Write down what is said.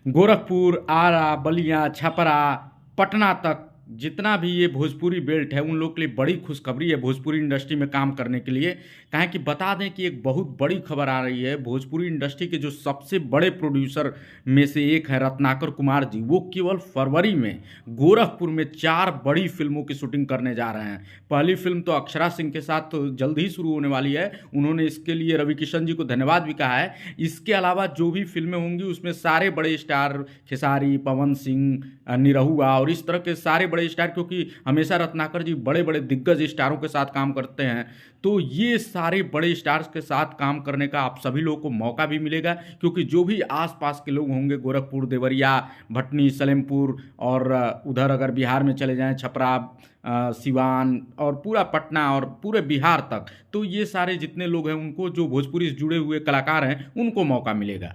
गोरखपुर, आरा, बलिया, छपरा, पटना तक जितना भी ये भोजपुरी बेल्ट है उन लोग के लिए बड़ी खुशखबरी है भोजपुरी इंडस्ट्री में काम करने के लिए। कहें कि बता दें कि एक बहुत बड़ी खबर आ रही है भोजपुरी इंडस्ट्री के जो सबसे बड़े प्रोड्यूसर में से एक है रत्नाकर कुमार जी, वो केवल फरवरी में गोरखपुर में 4 बड़ी फिल्मों की शूटिंग करने जा रहे हैं। पहली फिल्म तो अक्षरा सिंह के साथ तो जल्द ही शुरू होने वाली है, उन्होंने इसके लिए रवि किशन जी को धन्यवाद भी कहा है। इसके अलावा जो भी फिल्में होंगी उसमें सारे बड़े स्टार, खेसारी, पवन सिंह, निरहुआ और इस तरह के सारे बड़े स्टार, क्योंकि हमेशा रत्नाकर जी बड़े बड़े दिग्गज स्टारों के साथ काम करते हैं, तो ये सारे बड़े स्टार्स के साथ काम करने का आप सभी लोगों को मौका भी मिलेगा। क्योंकि जो भी आसपास के लोग होंगे गोरखपुर, देवरिया, भटनी, सलेमपुर और उधर अगर बिहार में चले जाएं छपरा, सिवान और पूरा पटना और पूरे बिहार तक, तो ये सारे जितने लोग हैं उनको, जो भोजपुरी से जुड़े हुए कलाकार हैं, उनको मौका मिलेगा।